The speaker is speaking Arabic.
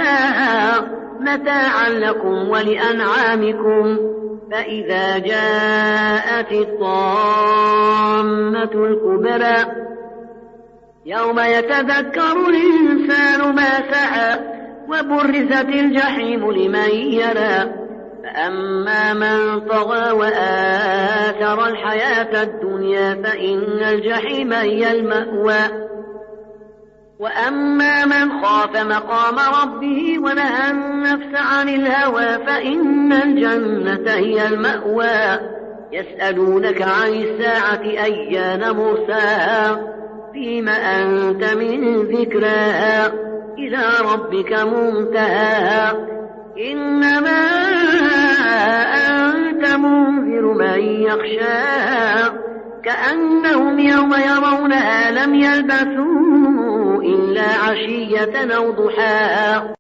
جعلناها متاعا لكم ولأنعامكم. فإذا جاءت الطامة الكبرى يوم يتذكر الإنسان ما سعى وبرزت الجحيم لمن يرى. فأما من طغى وآثر الحياة الدنيا فإن الجحيم هي المأوى. وأما من خاف مقام ربه ونهى النفس عن الهوى فإن الجنة هي المأوى. يسألونك عن الساعة أيان مرساها فيم أنت من ذكراها إلى ربك منتهاها. إنما أنت منذر من يخشاها كأنهم يوم يرونها لم يلبثوا إلا عشية أو ضحاها.